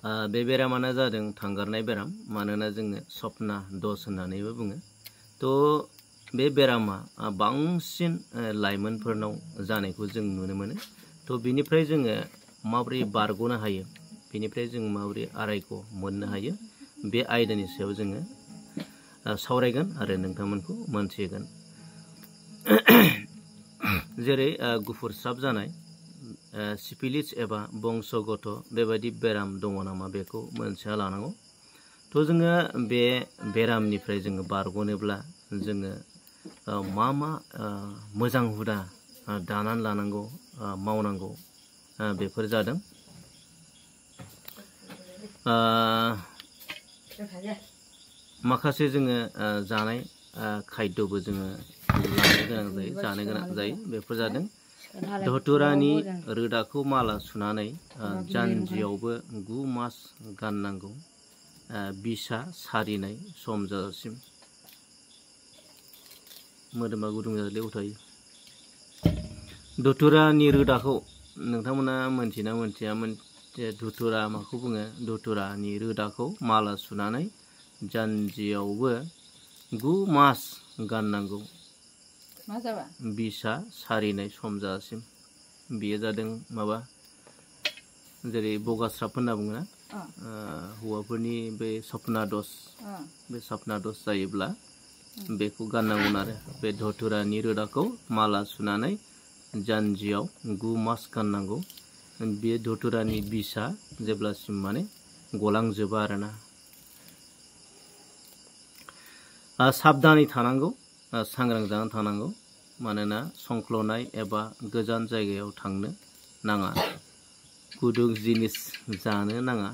बे बेरामानो जादों थांगारनाय बेराम मानोना जोङो सपना दस होननानैबो बुङो। थ' बे बेरामा बांसिन लाइमोनफोरनाव जानायखौ जों नुनो मोनो। थ' बिनिफ्राय जोङो माबोरै बारग'नो हायो, बिनिफ्राय जों माबोरै आरायग' मोननो हायो, बे आयदानि सायाव जोङो सावरायगोन आरो नोंथांमोनखौ मोनथिहोगोन। जेरै गुफुरस्राब जानाय, सिफिलिस एबा बंसगत बेबायदि बेराम दङ नामा बेखौ मोनथिना लानांगौ। थ' जोङो बे बेरामनिफ्राय जोङो बारग'नोब्ला जोङो मा मोजां हुदा दानानै लानांगौ, मावनांगौ, बेफोर जादों माखासे जोङो जानाय खायद'बो जोङो जानो गोनां जायो। बेफोर जादों धतुरानि रोदाखौ माला सुनानै जानजियावबो 9 मास गाननांगौ, बिसा सारिनाय सम जाजासिम। मोदोमा गुदुं जाजाले उथायो। धतुरानि रोदाखौ नोंथांमोना मोनथिना मोनथियामोन जे धतुरा माखौ बुङो? धतुरानि रोदाखौ माला सुनानै जानजियावबो 9 मास गाननांगौ, बिसा सारिनाय सम जाजासिम। बेयो जादों माबा जेरै बगास्राब होनना बुङोना, हौवाफोरनि बे सपना दस, बे सपना दस जायोब्ला बेखौ गाननांगौ आरो बे धतुरानि रोदाखौ माला सुनानै जानजियाव 9 मास गाननांगौ। बे धतुरानि बिसा जेब्लासिम माने गलांजोबा आरोना। साबधानै थानांगौ, सांग्रां जानानै थानांगौ, मानोना संख्ल'नाय एबा गोजान जायगायाव थांनो नाङा, गुदुं जिनिस जानो नाङा,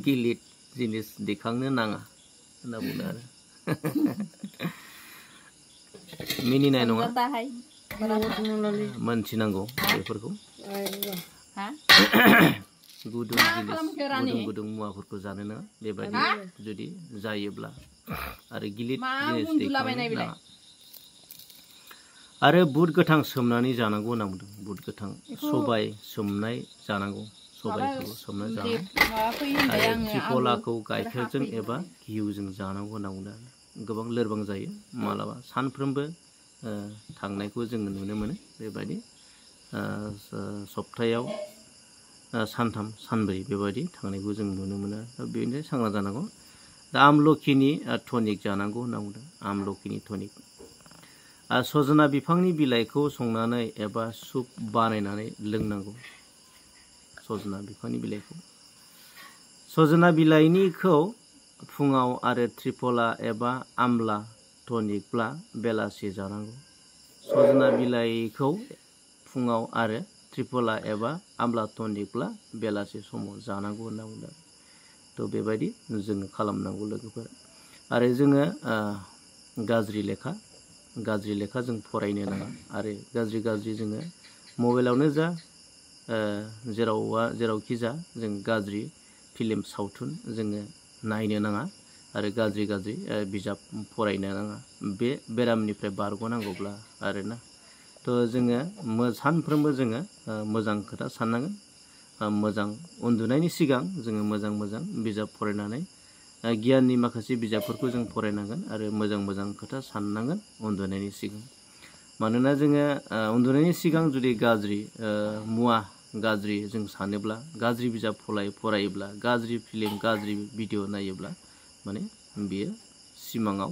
गिलिर जिनिस दैखांनो नाङा होनना बुङो आरो। मिनिनाय नङा, मोनथिनांगौ बेफोरखौ। गुदुं मुवाफोरखौ जानो नाङा बेबायदि जुदि जायोब्ला, आरो गिलिर जिनिस दैखांनो नाङा। आरो बुद गोथां सोमनानै जानांगौ होनना बुंदों। बुद गोथां सबाय सोमनाय जानांगौ, सबायखौ सोमनानै जानांगौ। आरो त्रिफलाखौ गाइखेरजों एबा घिउजों जानांगौ होनना बुंदों। गोबां लोरबां जायो मालाबा, सानफ्रोमबो थांनायखौ जोङो नुनो मोनो। बेबायदि सप्तायाव सानथाम सानब्रै बेबायदि थांनायखौ जों नुनो मोनो। बेनिफ्राय सांग्रां जानांगौ। दा आमलखिनि टनिक जानांगौ होनना बुंदों। आमलखिनि टनिक। सजना बिफांनि बिलाइखौ संनानै एबा सुप बानायनानै लोंनांगौ। सजना बिफांनि बिलाइखौ। सजना बिलाइनिखौ फुङाव आरो त्रिफला एबा आमला टनिकब्ला बेलासि जानांगौ। सजना बिलाइखौ फुङाव आरो त्रिफला एबा आमला टनिकब्ला बेलासि समाव जानांगौ होनना बुंदों। थ' बेबायदि जोङो खालामनांगौ लोगोफोर। आरो जोङो गाज्रि लेखा जों फरायनो नाङा, आरो गाज्रि जोङो मबाइलावनो जा जेरावखि जा जों गाज्रि फिल्म सावथुन जोङो नायनो नाङा, आरो गाज्रि बिजाब फरायनो नाङा। बे बेरामनिफ्राय बारग'नांगौब्ला आरोना। थ' जोङो सानफ्रोमबो जोङो मोजां खोथा साननांगोन। मोजां उन्दुनायनि सिगां जोङो मोजां बिजाब फरायनानै गियाननि माखासे बिजाबफोरखौ जों फरायनांगोन, आरो मोजां खोथा साननांगोन उन्दुनायनि सिगां। मानोना जोङो उन्दुनायनि सिगां जुदि गाज्रि मुवा, गाज्रि जों सानोब्ला, गाज्रि बिजाब फरायोब्ला, गाज्रि फिल्म, गाज्रि भिडिअ नायोब्ला माने बियो सिमाङाव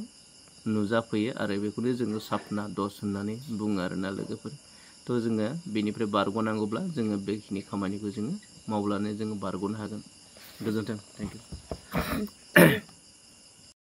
नुजाफैयो, आरो बेखौनो जोङो सपना दस होननानै बुङो आरोना लोगोफोर। थ' जोङो बेनिफ्राय बारग'नांगौब्ला जोङो बेखिनि खामानिखौ जोङो मावब्लानो जोङो बारग'नो हागोन। गोजोन्थों। Thank you.